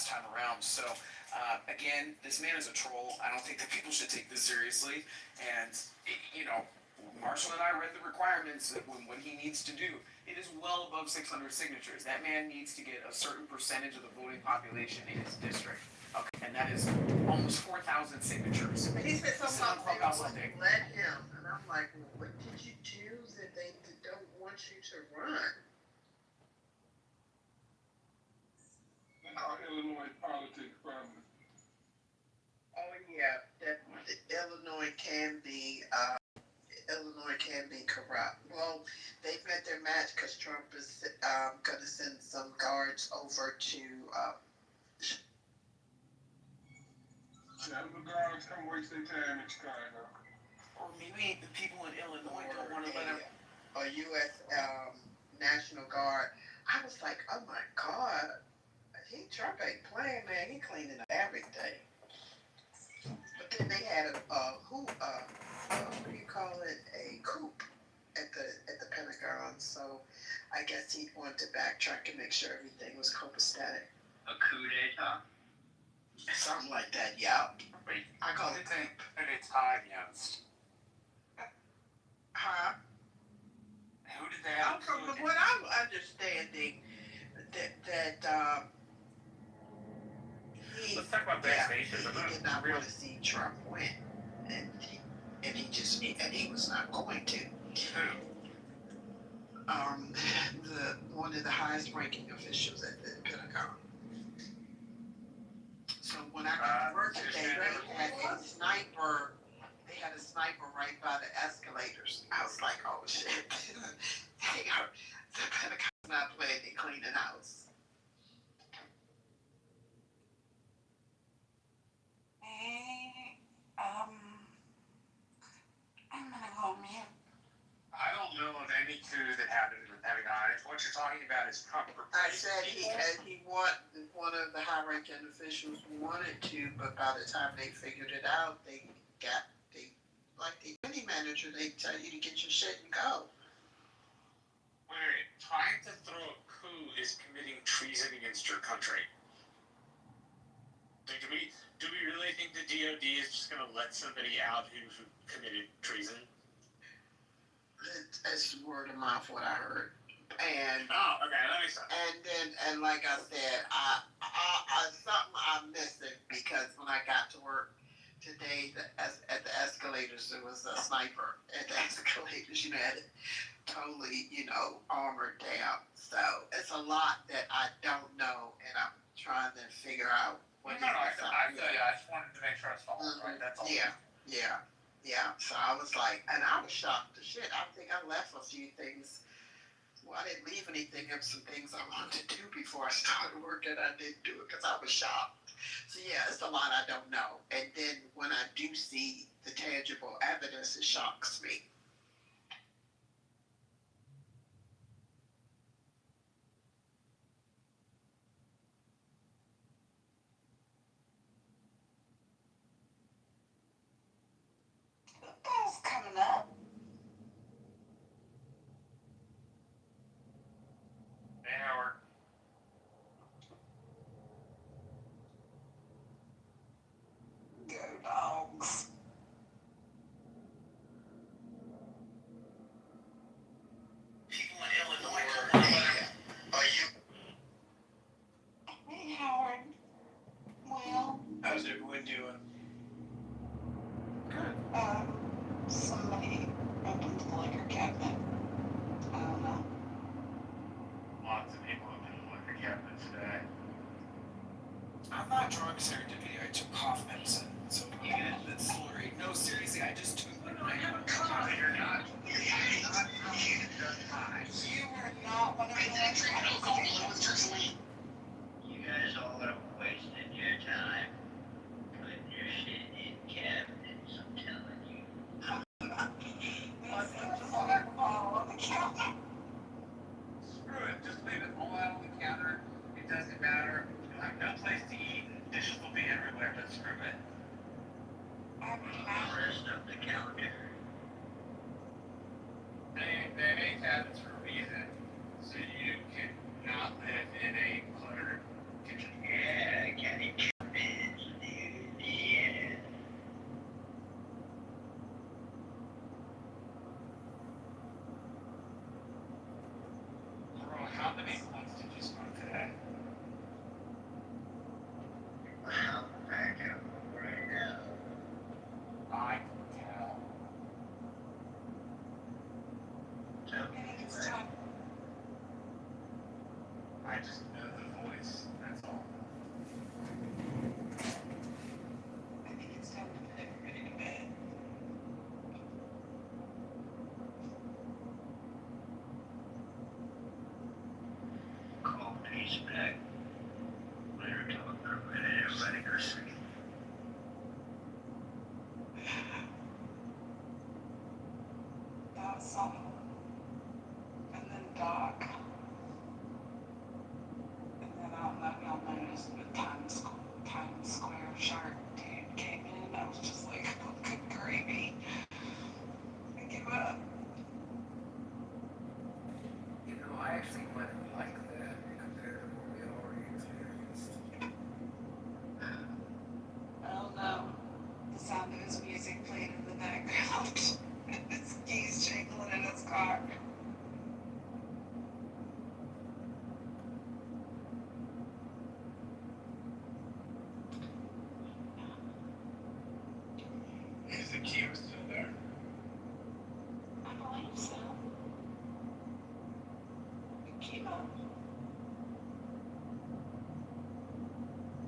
last time around. So, again, this man is a troll. I don't think that people should take this seriously. And, Marshall and I read the requirements that when he needs to do. It is well above 600 signatures. That man needs to get a certain percentage of the voting population in his district. Okay, and that is almost 4,000 signatures. And he said something about they Clubhouse don't update. let him. And I'm like, well, what did you do that they don't want you to run? Our Illinois politics family. Oh yeah, that Illinois can be corrupt. Well, they've met their match because Trump is going to send some guards over to. Have the guards come waste their time in Chicago. Or maybe the people in Illinois don't want to let him. A U.S. National Guard. I was like, oh my God, Trump ain't playing, man. He cleaning up everything. But then they had what do you call it? A coup at the Pentagon. So I guess he wanted to backtrack and make sure everything was copacetic. A coup d'etat? Something like that, yeah. I call it coup. And it's high against. Huh? Who did they have? From what I'm understanding, that Let's talk about vaccination. He did not want to see Trump win, and he was not going to. One of the highest ranking officials at the Pentagon. So when I got to work today, they had a sniper. They had a sniper right by the escalators. I was like, oh shit. The Pentagon's not playing, they cleaning house. Hey, I'm gonna go mute. I don't know of any coup that happened in the Pentagon. If what you're talking about is Trump. I said one of the high-ranking officials wanted to, but by the time they figured it out, like the mini manager, they tell you to get your shit and go. Wait, trying to throw a coup is committing treason against your country. Do we really think the DOD is just going to let somebody out who committed treason? It's word of mouth what I heard. And okay, that makes sense. And like I said, I something I'm missing because when I got to work today, at the escalators, there was a sniper at the escalators. Had it totally, armored down. So it's a lot that I don't know, and I'm trying to figure out what. I just wanted to make sure I was following right. That's all. Yeah. So I was like, and I was shocked to shit. I think I left a few things. Well, I didn't leave anything of some things I wanted to do before I started working. I didn't do it because I was shocked. So yeah, it's a lot I don't know. And then when I do see the tangible evidence, it shocks me. Who's coming up? Hey, Howard. Go dogs. People in Illinois don't want to let him. Are you? Hey, Howard. Well, How's everyone doing? Good. Somebody opened the liquor cabinet. I don't know. Lots of people have been in the liquor cabinet today. I'm not drunk, serendipity. I took cough medicine. So you get into that story. No, seriously, I just took one. I have a cough. You're not. You were not one of the ones. You guys all are wasting your time putting your shit in cabinets, I'm telling you. On the counter. Screw it. Just leave it all out on the counter. It doesn't matter. You'll have no place to eat. Dishes will be everywhere, but screw it. The rest of the counter. They make cabinets for a reason. So you can not live in a cluttered kitchen. Yeah, Key was still there. I believe so. Kimo.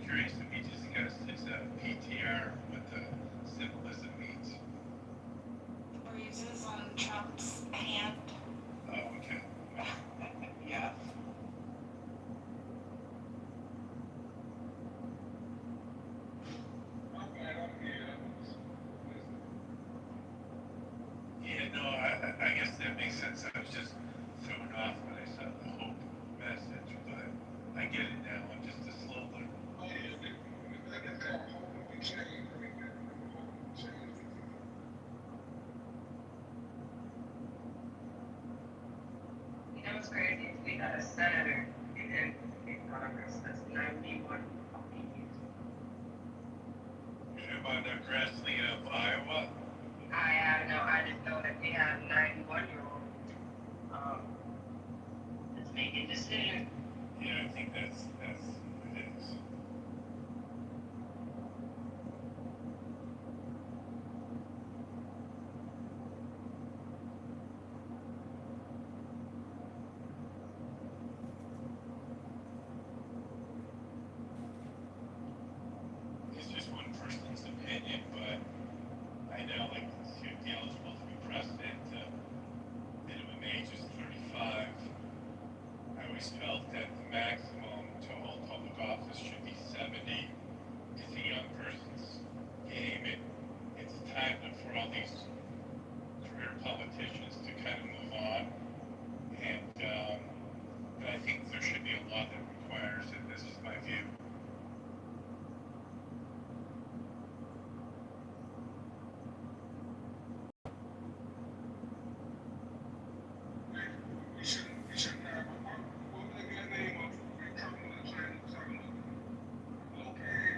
Curious if he just got his PTR what the symbolism means. The bruises on Trump's hand. Oh, okay. Yeah. I'm glad I'm here. Yeah, no, I guess that makes sense. I was just thrown off when I saw the hope message, but I get it now. I'm just a slow learner. Oh, yeah, that's our hope will be changed. I mean, that hope will change. You know what's crazy? We got a senator in Congress that's 91 fucking years old. You know about Grassley of Iowa? I didn't know that they had a 91-year-old that's making decisions. Yeah, I think that's what it is. It's just one person's opinion, but I know, like, to be eligible to be president, minimum age is 35. I always felt that the maximum to hold public office should be 70. It's a young person's game. It's time for all these career politicians to kind of move on. And but I think there should be a law that requires it. This is my view. We shouldn't have, what was the name of the criminal attorney talking about? Lopan.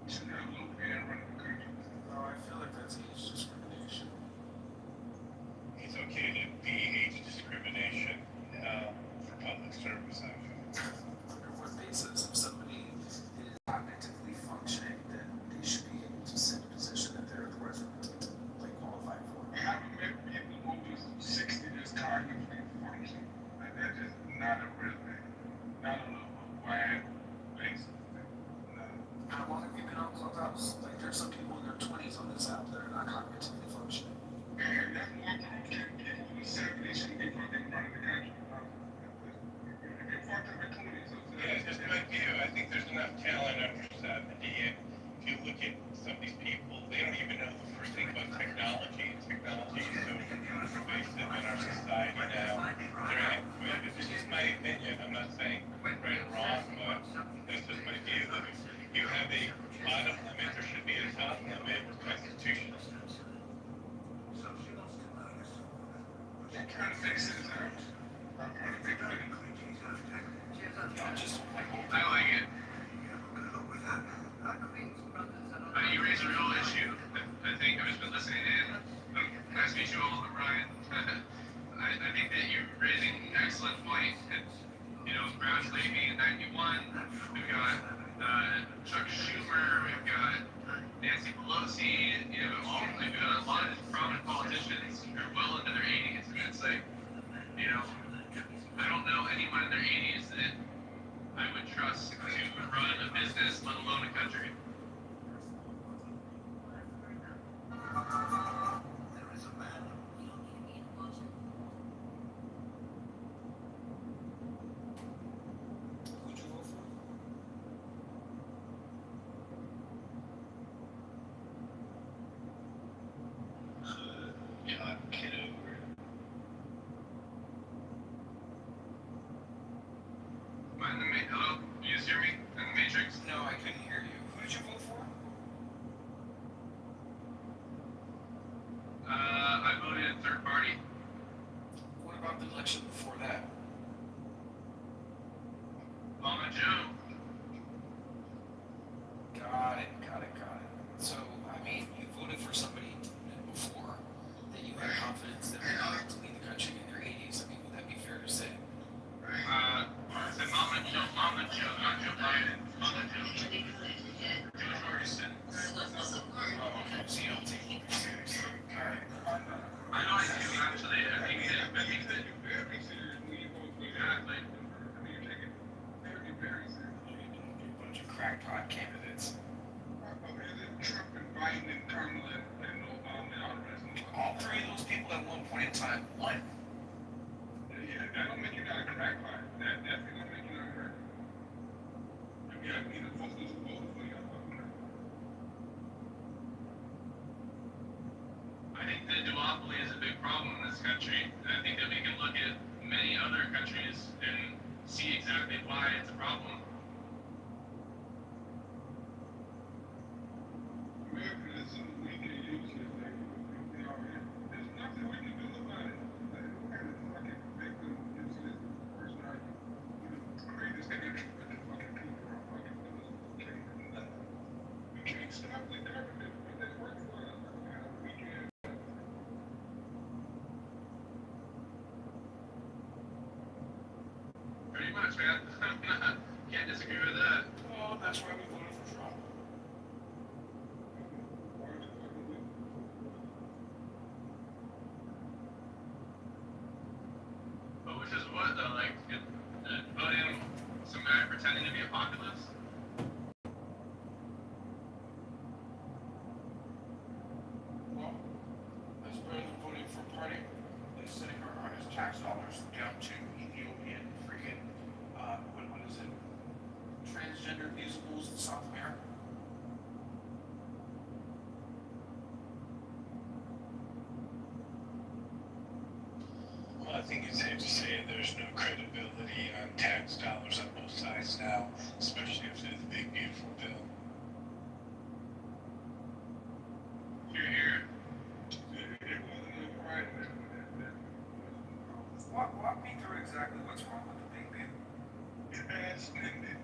We shouldn't have Lopan running the country. Oh, I feel like that's age discrimination. It's okay to be age discrimination for public service, I feel. Under what basis? If somebody is cognitively functioning, then they should be able to sit in a position that they're like qualified for. I haven't met people over 60 that's cognitively functioning. Like, that's just not a resume. Not on a wide basis. No. How long have you been on Clubhouse? Like, there's some people in their 20s on this app that are not cognitively functioning. And that's more proof that people who 70 shouldn't be fucking running the country. If you're fucked up at 20, so Yeah, it's just my view. I think there's enough talent under 70. And if you look at some of these people, they don't even know the first thing about technology. Technology is so pervasive in our society now. They're antiquated. This is my opinion. I'm not saying right or wrong, but that's just my view. If you have a bottom limit, there should be a top limit constitutional. I'm trying to fix it. I'm trying to fix it. I like it. You raise a real issue. I think I've just been listening in. Nice to meet you all, Brian. I think that you're raising an excellent point. It's, Roush Levy in 91. We've got Chuck Schumer. We've got Nancy Pelosi. We've got a lot of prominent politicians who are well into their 80s. And it's like, I don't know anyone in their 80s that I would trust to run a business, let alone a country. Who'd you vote for? John Kitover. Hello? You guys hear me? In the Matrix? No, I couldn't hear you. Who did you vote for? I voted third party. What about the election before that? Mama Joe. Got it. So, you voted for somebody before that you had confidence that would be able to lead the country in their 80s. Would that be fair to say? I said Mama Joe, not Joe Biden. Mama Joe. Joe Ferguson. Oh, okay. So you don't take crackpot candidates. Is it Trump and Biden and Kamala and Obama and all the rest of them? All three of those people at one point in time won. Yeah, that don't make you not a crackpot. That definitely don't make you not a crackpot. You gotta be the folks who voted for you. I think the duopoly is a big problem in this country. And I think that we can look at many other countries and see exactly why it's a problem. America is so weak and useless. Like, you know, there's nothing we can do about it. Like, we're kind of fucking victim, useless person. Like, you know, create this country with the fucking people are fucking doing can't do nothing. We can't stop the government, but they work for us. We can. Pretty much, man. Can't disagree with that. Well, that's why we voted for Trump. But which is what though? Like, voting some guy pretending to be a populist? Well, that's better than voting for a party that's sending our his tax dollars down to Ethiopian freaking, what is it? Transgender musicals in South America. Well, I think it's safe to say there's no credibility on tax dollars on both sides now, especially after the big beautiful bill. You're here. It wasn't a right Walk me through exactly what's wrong with the big bill. It bad spending.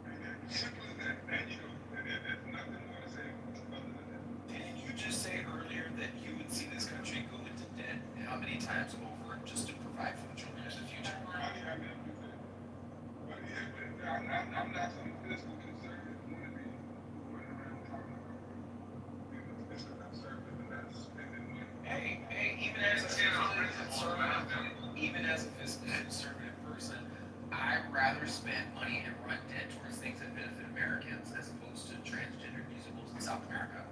And it's simple as that. And you know, there's nothing more to say other than that. Didn't you just say earlier that you would see this country go into debt how many times over just to provide for the children in the future? I never do that. But yeah, but I'm not some fiscal conservative wanna be running around talking about being a fiscal conservative and not spending money. Hey, even as a fiscally conservative, even as a fiscally conservative person, I'd rather spend money and run debt towards things that benefit Americans as opposed to transgender musicals in South America.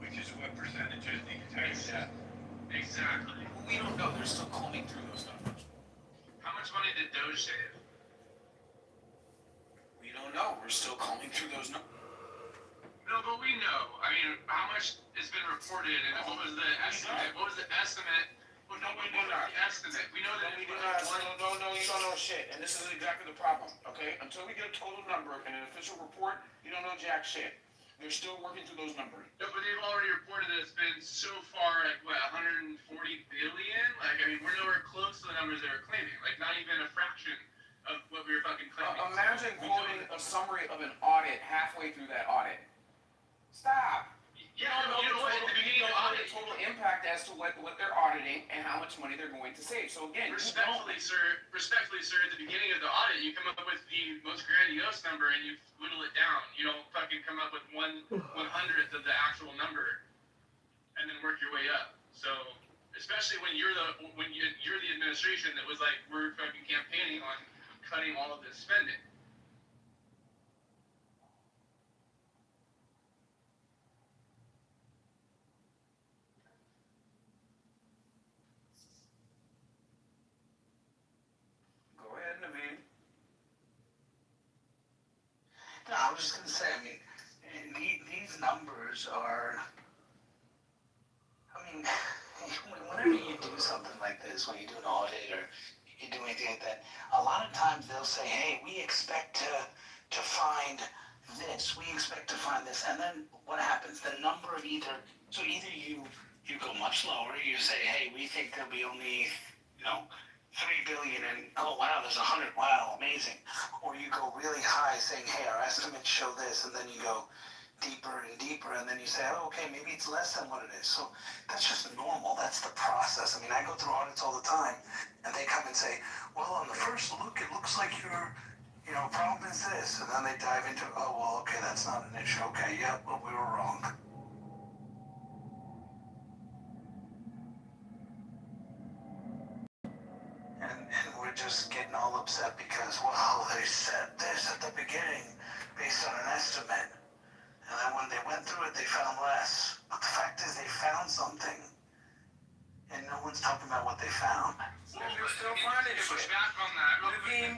Which is what percentages need to tax that. Exactly. We don't know. They're still combing through those numbers. How much money did Doge save? We don't know. We're still combing through those numbers. No, but we know. I mean, how much has been reported, and what was the estimate? What was the estimate? Well, no, We what do was not. the estimate? We know that We it do was not. one. No, you don't know shit. And this is exactly the problem, okay? Until we get a total number and an official report, you don't know jack shit. They're still working through those numbers. No, but they've already reported that it's been so far, like, what, 140 billion? Like, I mean, we're nowhere close to the numbers they were claiming. Like, not even a fraction of what we were fucking claiming. Imagine We quoting don't- a summary of an audit halfway through that audit. Stop. Yeah, you know what? At the beginning of the audit, total impact as to what they're auditing and how much money they're going to save. So again, respectfully, sir, at the beginning of the audit, you come up with the most grandiose number and you whittle it down. You don't fucking come up with 1/100th of the actual number and then work your way up. So, especially when you're the administration that was like, we're fucking campaigning on cutting all of this spending. go ahead, Naveen. No, I was just gonna say, I mean, these numbers are, I mean, whenever you do something like this, when you do an audit or you do anything like that, a lot of times they'll say, hey, we expect to find this, we expect to find this, and then what happens? The number of either you go much lower, you say, hey, we think there'll be only, 3 billion, and oh wow, there's 100, wow, amazing. Or you go really high saying, hey, our estimates show this, and then you go deeper and deeper, and then you say, oh, okay, maybe it's less than what it is. So that's just normal, that's the process. I mean, I go through audits all the time, and they come and say, well, on the first look, it looks like your, problem is this, and then they dive into, oh, well, okay, that's not an issue, okay, yeah, well, we were wrong. And we're just getting all upset because, well, they said this at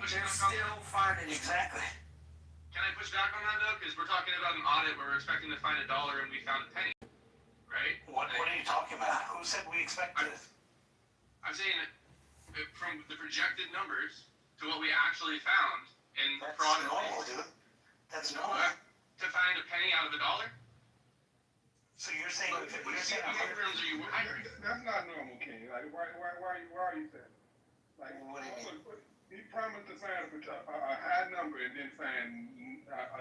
push They're back on that? still finding it. Exactly. Can I push back on that though? Because we're talking about an audit where we're expecting to find $1 and we found a penny, right? What are you talking about? Who said we expected it? I'm saying that from the projected numbers to what we actually found in That's fraud and normal, waste, dude. That's normal. to find a penny out of $1. So you're saying, What you're saying numbers are you hiring? That's not normal, King. Like, why are you saying? Like, What do you mean? he promised to sign a high number and then sign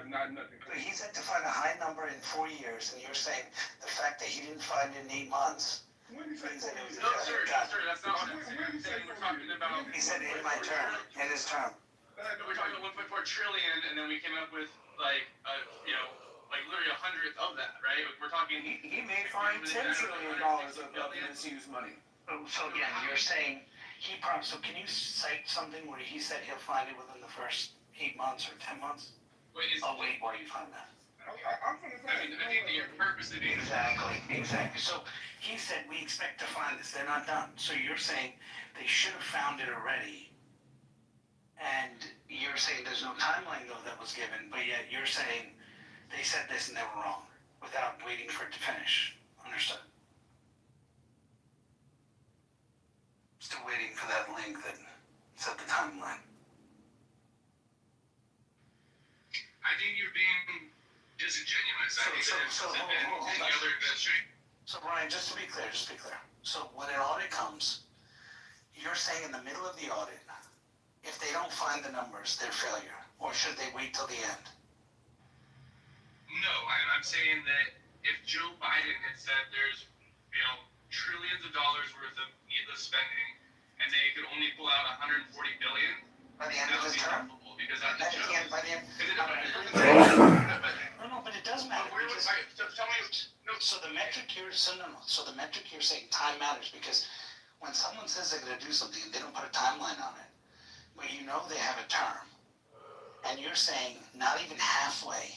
not nothing. But he said to find a high number in 4 years, and you're saying the fact that he didn't find it in 8 months When you say means that it was a No, sir, cut. that's not what I'm saying. I'm saying we're talking about. He said in my term, in his term. We're talking about 1.4 trillion, and then we came up with like literally 100th of that, right? We're talking. He may find $10 trillion of misused money. So again, you're saying he promised, so can you cite something where he said he'll find it within the first 8 months or 10 months? Wait, I'll wait while you find that. I'm gonna say. I think that you're purposely being. Exactly. So he said we expect to find this. They're not done. So you're saying they should have found it already. And you're saying there's no timeline though that was given, but yet you're saying they said this and they were wrong without waiting for it to finish. Understood. Still waiting for that link that set the timeline. I think you're being disingenuous. I think that So, it's been any other administration. So Brian, just to be clear. So when an audit comes, you're saying in the middle of the audit, if they don't find the numbers, they're failure, or should they wait till the end? No, I'm saying that if Joe Biden had said there's, trillions of dollars worth of needless spending, and they could only pull out 140 billion, By the end that of would his be term? helpful because that's By a joke. the end. No, No, but it does matter. where was Because, tell me, no, so the metric here, so the metric you're saying time matters because when someone says they're going to do something and they don't put a timeline on it, but you know they have a term, and you're saying not even halfway,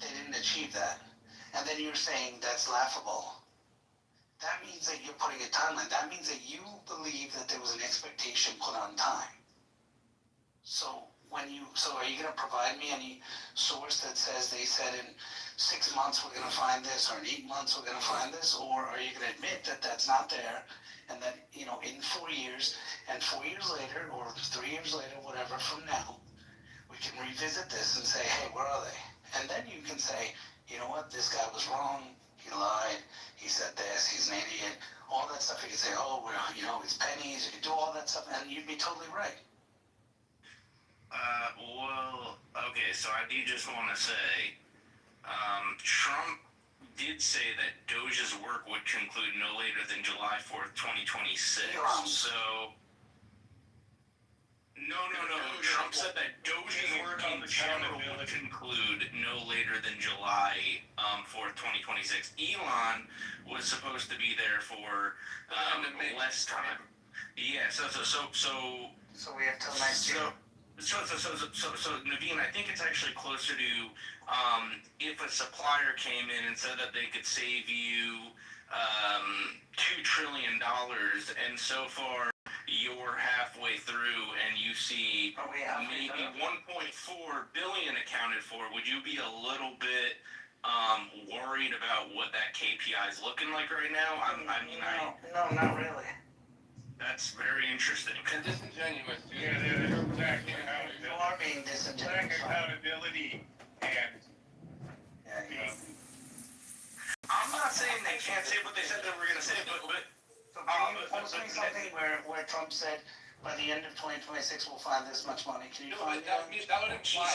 they didn't achieve that, and then you're saying that's laughable. That means that you're putting a timeline. That means that you believe that there was an expectation put on time. So are you going to provide me any source that says they said in 6 months we're going to find this, or in 8 months we're going to find this, or are you going to admit that that's not there, and that in 4 years, and 4 years later, or 3 years later, whatever from now, we can revisit this and say, hey, where are they? And then you can say, you know what, this guy was wrong, he lied, he said this, he's an idiot, all that stuff. You can say, oh, well, it's pennies, you can do all that stuff, and you'd be totally right. Okay, so I do just want to say, Trump did say that Doge's work would conclude no later than July 4th, 2026. So, no. Trump said that Doge's work in general would conclude no later than July 4th, 2026. Elon was supposed to be there for less time. Yeah, so we have till next year. So, Naveen, I think it's actually closer to if a supplier came in and said that they could save you $2 trillion, and so far you're halfway through and you see maybe 1.4 billion accounted for. Would you be a little bit worried about what that KPI is looking like right now? No, not really. That's very interesting. And disingenuous, too. Yeah, they're attacking accountability. You are being disingenuous. Accountability and, I'm not saying they can't say what they said they were going to say, but So can you post me something where Trump said by the end of 2026 we'll find this much money? Can you find that? that would imply.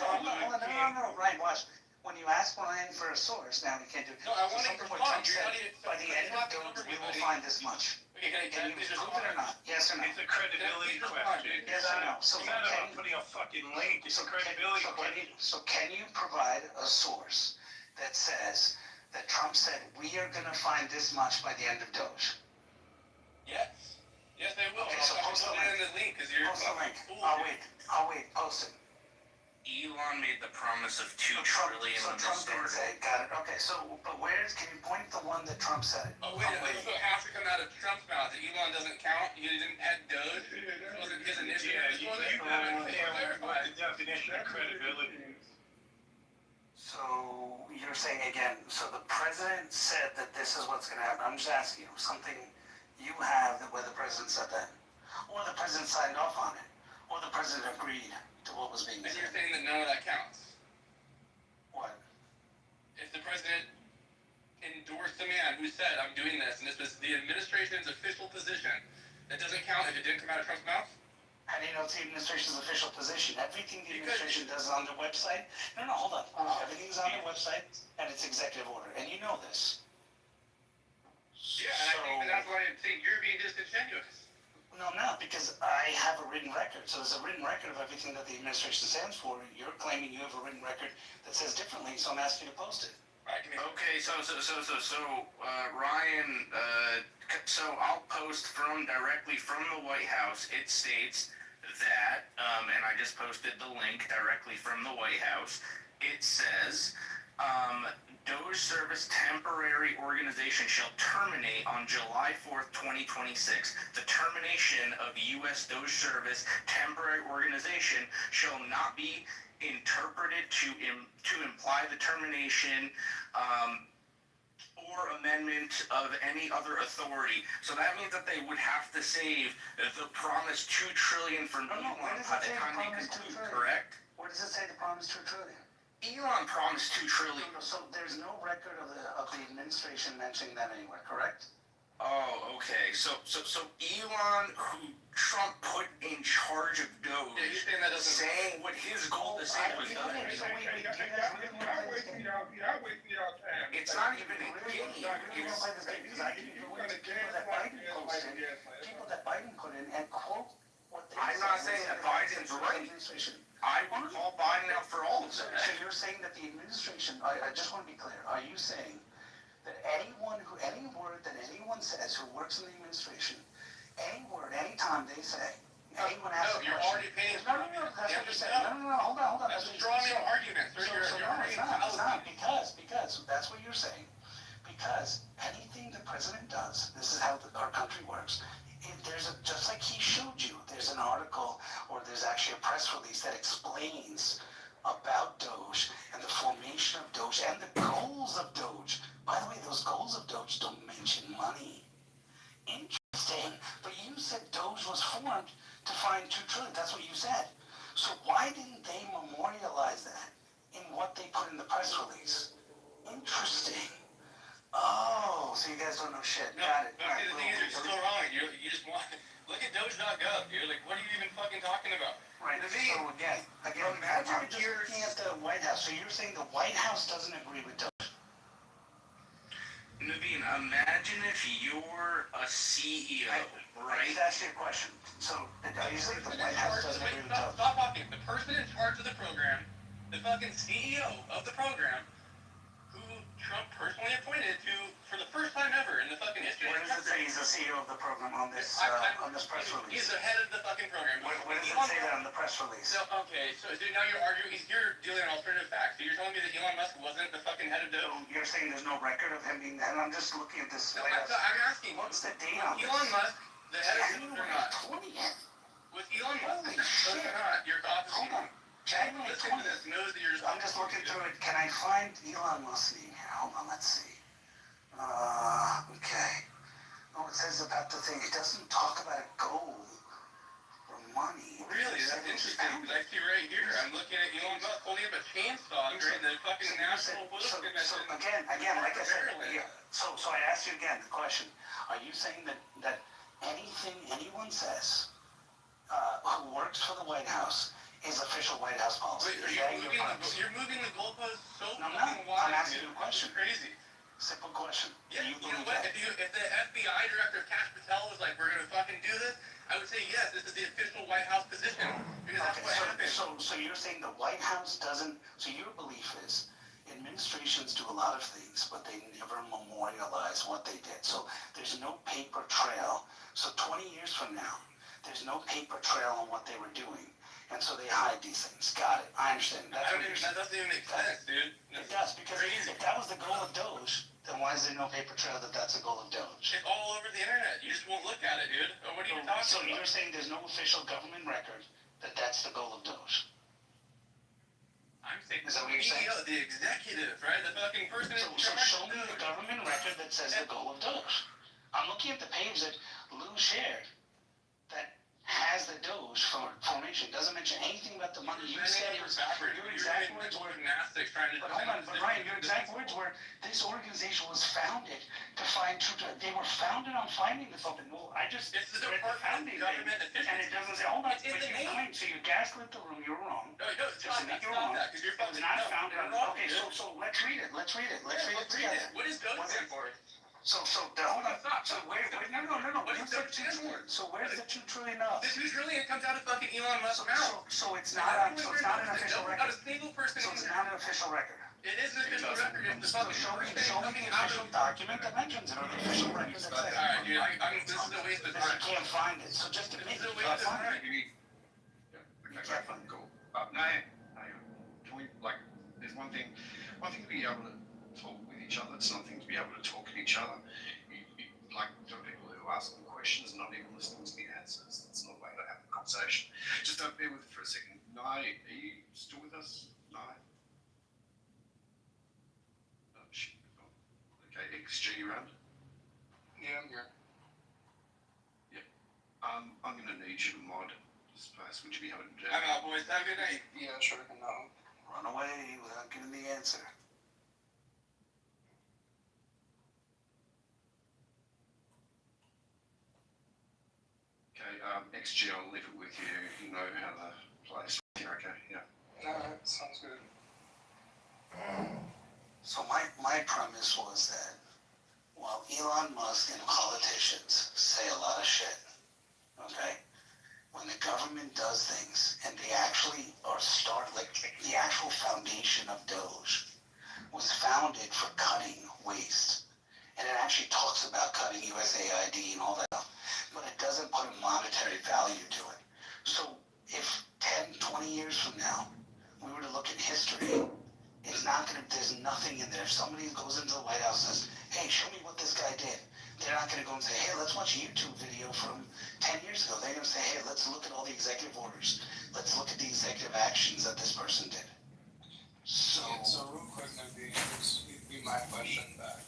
No, Ryan, watch. When you ask Ryan for a source, now we can't do it. No, I want it Something for where fun. Trump You're said, not even. by the end of Doge, we will find this much. Okay, Can you prove it or not? Yes or no? it's a credibility question. Yes or no? So It's not about putting a fucking link, it's a credibility question. So can you provide a source that says that Trump said we are going to find this much by the end of Doge? Yes. Yes, they will. Okay, so post the link. in the link because you're. Post the link. Fool. I'll wait. Post it. Elon made the promise of $2 So Trump, trillion so when Trump this didn't started. say it. Got it. Okay. So, but can you point the one that Trump said? Oh wait, so it has to come out of Trump's mouth. Elon doesn't count. He didn't add Doge. This wasn't his initiative. Yeah, This wasn't. what the definition of credibility is. So you're saying again, so the president said that this is what's going to happen. I'm just asking you something you have that where the president said that, or the president signed off on it, or the president agreed to what was being And said. you're saying that none of that counts. What? If the president endorsed the man who said, "I'm doing this," and this was the administration's official position, that doesn't count if it didn't come out of Trump's mouth. How do you know it's the administration's official position? Everything the administration does is on their website. No, hold on. Everything's on their website, and it's executive order, and you know this. Yeah, and I think that's why I'm saying you're being disingenuous. No, I'm not, because I have a written record. So there's a written record of everything that the administration stands for. You're claiming you have a written record that says differently, so I'm asking you to post it. Okay, so Ryan, so I'll post directly from the White House. It states that, and I just posted the link directly from the White House. It says, Doge Service Temporary Organization shall terminate on July 4th, 2026. The termination of U.S. Doge Service Temporary Organization shall not be interpreted to imply the termination or amendment of any other authority. So that means that they would have to save the promised $2 trillion for No, where does by it the say time they promised $2 conclude, trillion? correct? Where does it say the promise $2 trillion? Elon promised $2 trillion. So there's no record of the administration mentioning that anywhere, correct? Oh, okay. So Elon, who Trump put in charge of Doge, Yeah, you're saying that doesn't. saying what his goal to say was done. Y'all wasting y'all time. It's not even a game. People that Biden put in and quote what they I'm not saying that Biden's right. I would call Biden out for all of So that. you're saying that the administration, I just want to be clear, are you saying that any word that anyone says who works in the administration, any word, any time they say, anyone asks a you're question. already paying. No, that's what you're saying. No, hold on. That's a straw man argument. So no, it's not, because that's what you're saying. Because anything the president does, this is how our country works. Just like he showed you, there's an article or there's actually a press release that explains about Doge and the formation of Doge and the goals of Doge. By the way, those goals of Doge don't mention money. Interesting. But you said Doge was formed to find $2 trillion. That's what you said. So why didn't they memorialize that in what they put in the press release? Interesting. Oh, so you guys don't know shit. No, Got it. but see, the thing is, you're still wrong. You just want look at Doge.gov. You're like, what are you even fucking talking about? Right. So again, I'm just looking at the White House. So you're saying the White House doesn't agree with Doge? Naveen, imagine if you're a CEO, I right? just asked you a question. So are you saying the White House doesn't agree with Doge? Stop talking. The person in charge of the program, the fucking CEO of the program, who Trump personally appointed to for the first time ever in the fucking history Where of the does it say country. he's the CEO of the program on this press He's release? the head of the fucking program. Where does it say that on the press release? So, okay, so now you're arguing, you're dealing in alternative facts. So you're telling me that Elon Musk wasn't the fucking head of So Doge? you're saying there's no record of him being, and I'm just looking at this. No, White House. I'm asking, What's the date on this? Elon Musk, the head of Doge or January not? 20th. Was Elon Musk Holy the head shit. or not? Your office. Hold on. January Listen to 20th. this, knows that you're. I'm just looking through it. Can I find Elon Musk name here? Hold on, let's see. Okay. Oh, it says about the thing. It doesn't talk about a goal for money. Really, that's interesting, because I see right here, I'm looking at Elon Musk holding up a chainsaw during the fucking national political So convention. again, like I said, yeah. So I asked you again the question: are you saying that anything anyone says who works for the White House is official White House policy? Wait, Is that your premise? you're moving the goalposts so No, I'm fucking not. wide. I'm asking dude. you a question. It's crazy. Simple question. Yeah, Do you you know believe what? that? If the FBI director, Cash Patel, was like, we're gonna fucking do this, I would say yes, this is the official White House position, because that's what happened. So you're saying the White House doesn't, so your belief is administrations do a lot of things, but they never memorialize what they did. So there's no paper trail. So 20 years from now, there's no paper trail on what they were doing. And so they hide these things. Got it. I understand. That doesn't even make sense, dude. It does, because if that was the goal of Doge, then why is there no paper trail that that's the goal of Doge? It's all over the internet. You just won't look at it, dude. What are you talking So about? you're saying there's no official government record that that's the goal of Doge? I'm saying Is that what you're saying? CEO, the executive, right? The fucking person in So charge. show me the government record that says the goal of Doge. I'm looking at the page that Lou shared that has the Doge formation. Doesn't mention anything about the money you said. Your exact words were, gymnastics trying to. but hold on, but Ryan, your exact words were, this organization was founded to find truth. They were founded on finding the something. Well, I just It's the read the Department founding of Government thing, Efficiency. and it doesn't say, hold on, It's in but the you name. claim, so you gaslit the room, you're wrong. No, Just admit you're wrong. that, because you're It was fucking not no, founded you're on, wrong, okay, dude. so let's read it together. What is Doge stand for? So, hold on, so no, What where's is the the 2 trillion? So where's the $2 trillion? The $2 trillion comes out of fucking Elon Musk's mouth. So it's not an official Not record. a single person. So it's not an official record. It is an official record. It's the So fucking show me first thing the coming out official of. document that mentions it, or the official record that says. Alright, dude, this is a waste of Because time. you can't find it, so just admit This is you a waste can't of find time. it. Okay, fine, cool. No, can we, like, there's one thing to be able to talk with each other, it's another thing to be able to talk at each other. Like, there are people who ask them questions and not even listening to the answers. That's not a way to have a conversation. Just don't bear with it for a second. Nye, are you still with us? Nye? Oh, shit. Oh. Okay, XG, you around? Yeah, I'm here. I'm gonna need you to mod this place. Would you be able to do I'm that? out, boys. Have a good night. Yeah, sure, no. Run away without giving the answer. Okay, XG, I'll leave it with you. You know how the place. Yeah, okay, yeah. Alright, sounds good. So my premise was that while Elon Musk and politicians say a lot of shit, okay, when the government does things and they actually like the actual foundation of Doge was founded for cutting waste. And it actually talks about cutting USAID and all that stuff, but it doesn't put a monetary value to it. So if 10, 20 years from now, we were to look at history, there's nothing in there. If somebody goes into the White House and says, hey, show me what this guy did, they're not going to go and say, hey, let's watch a YouTube video from 10 years ago. They're going to say, hey, let's look at all the executive orders. Let's look at the executive actions that this person did. So real quick, Nabi, this would be my question back.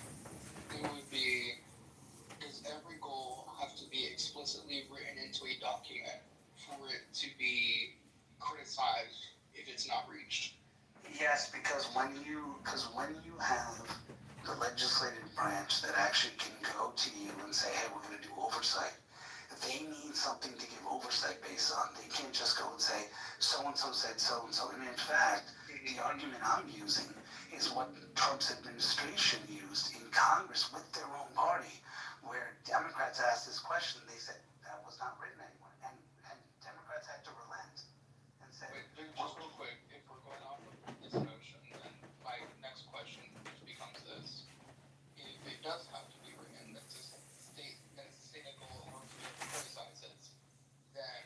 It would be, does every goal have to be explicitly written into a document for it to be criticized if it's not reached? yes, because when you have the legislative branch that actually can go to you and say, hey, we're going to do oversight, they need something to give oversight based on. They can't just go and say, so-and-so said so-and-so. And in fact, the argument I'm using is what Trump's administration used in Congress with their own party, where Democrats asked this question, they said, that was not written anywhere. And Democrats had to relent and say, Wait, just real quick, if we're going off of this notion, then my next question just becomes this. If it does have to be written, that's a stated goal in order for you to criticize it, then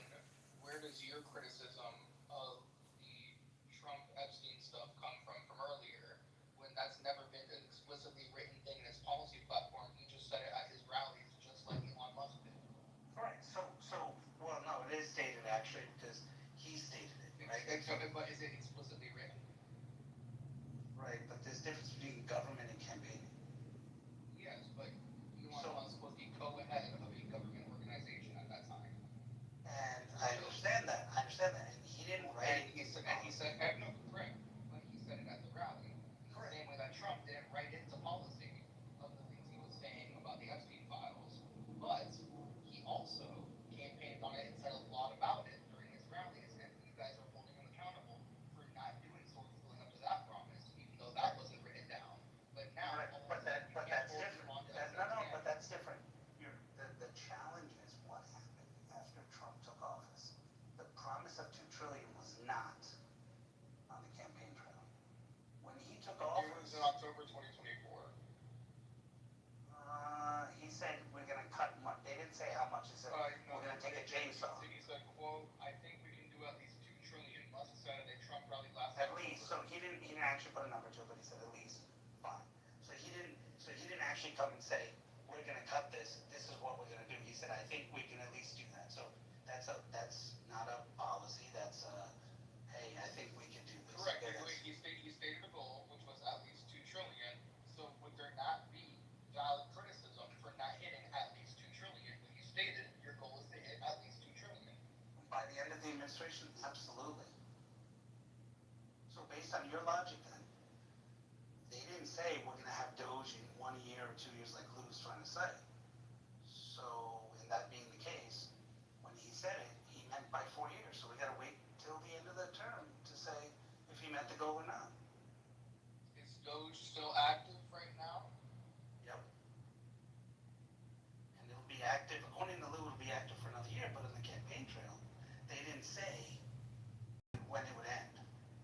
where does your criticism of the Trump-Epstein stuff come from earlier, when that's never been an explicitly written thing in his policy platform? He just said it at his rallies, just like Elon Musk did. right, well, no, it is stated actually, because he stated it, right? But is it explicitly written? Right, but there's a difference between government and campaigning. Yes, but Elon Musk was the co-head of a government organization at that time. And I understand that, and he didn't write it. And he said, no, correct, but he said it at the rally. In the same way that Trump didn't write into policy of the things he was saying about the Epstein files, but he also campaigned on it and said a lot about it during his rallies, and you guys are holding him accountable for not doing so, living up to that promise, even though that wasn't written down. But now, Right, but that's different. But that's different. The challenge is what happened after Trump took office. The promise of $2 actually come and say, we're gonna cut this, this is what we're gonna do. He said, I think we can at least do that. So that's not a policy, that's a, hey, I think we can do this. Correct. Okay, He stated a goal, which was at least 2 trillion. So would there not be valid criticism for not hitting at least 2 trillion when you stated your goal is to hit at least 2 trillion? by the end of the administration, absolutely. So based on your logic then, they didn't say we're gonna have Doge in 1 year or 2 years like Lou was trying to say. So, and that being the case, when he said it, he meant by 4 years. So we gotta wait till the end of the term to say if he meant to go or not. Is Doge still active right now? Yep. And it'll be active, according to Lou, it'll be active for another year, but in the campaign trail, they didn't say when it would end.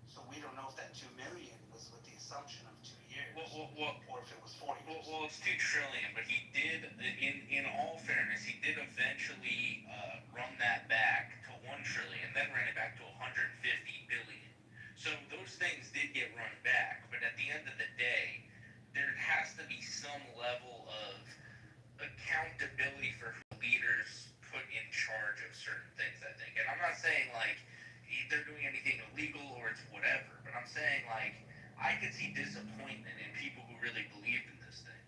So we don't know if that 2 million was with the assumption of 2 years, or if it was 4 years. Well, it's 2 trillion, but he did, in all fairness, he did eventually run that back to 1 trillion, then ran it back to 150 billion. So those things did get run back, but at the end of the day, there has to be some level of accountability for who leaders put in charge of certain things, I think. And I'm not saying like they're doing anything illegal or it's whatever, but I'm saying like I could see disappointment in people who really believed in this thing.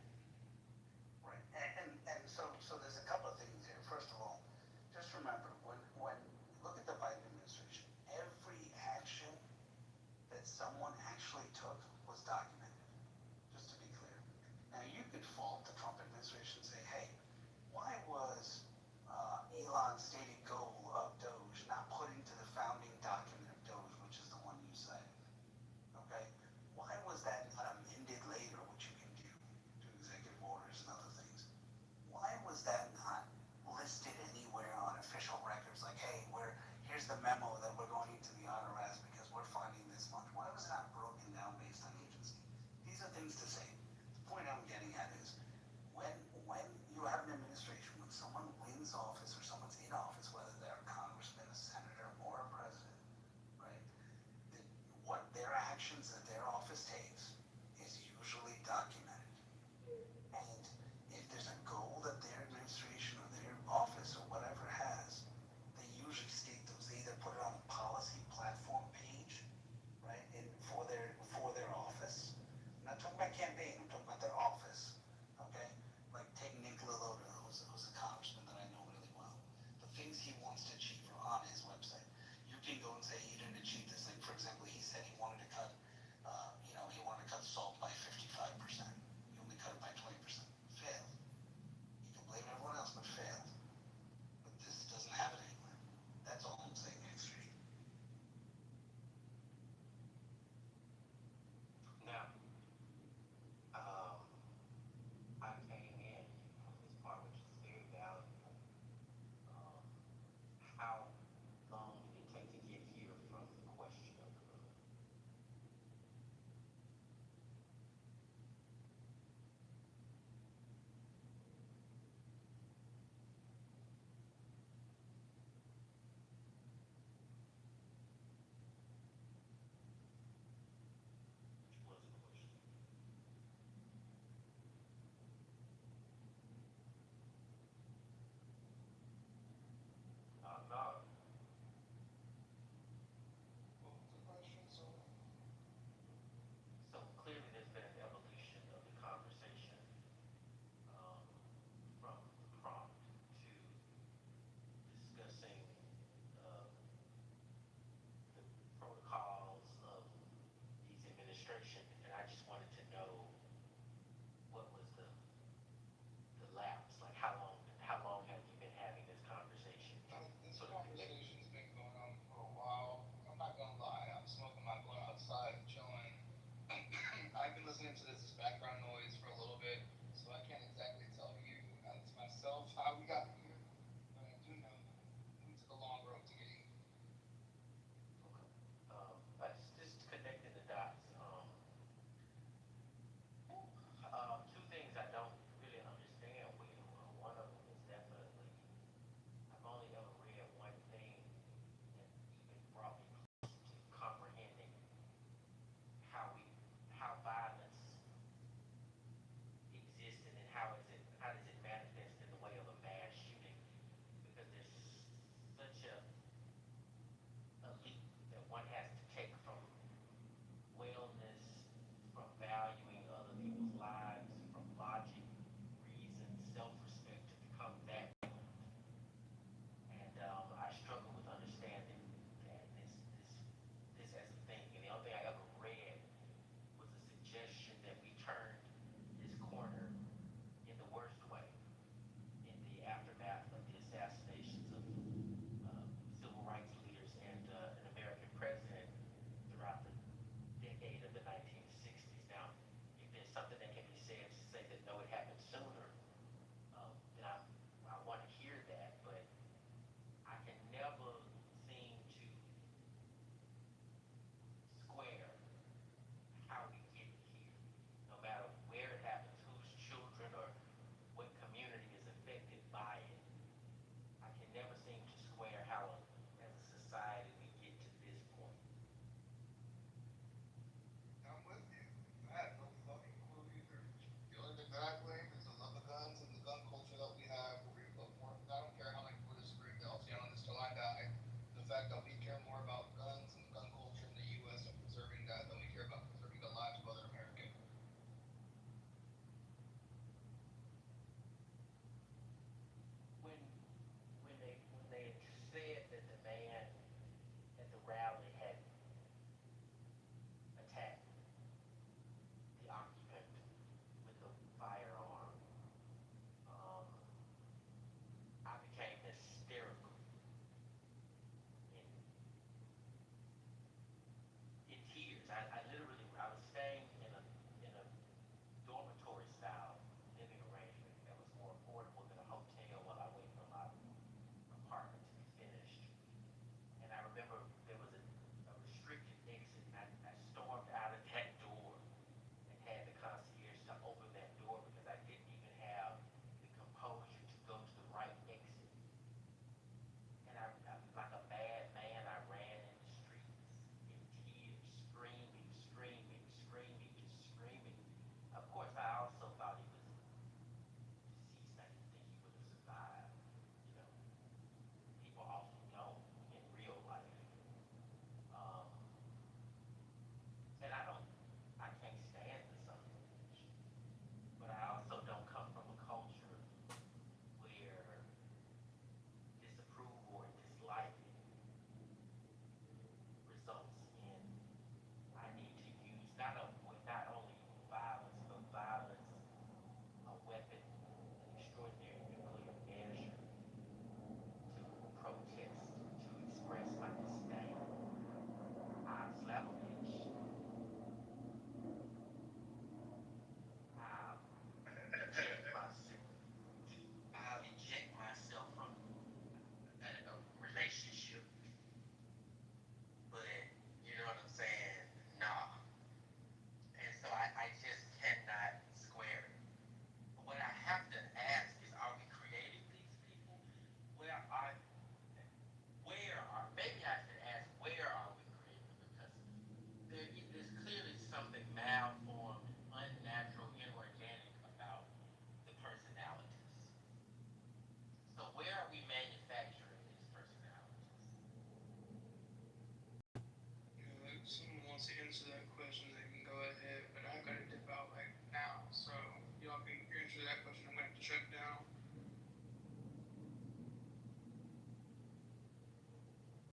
Right, and so there's a couple of things here. First of all, just remember, when look at the Biden administration, every action that someone actually took was documented, just to be clear. Now, you could fault the Trump administration and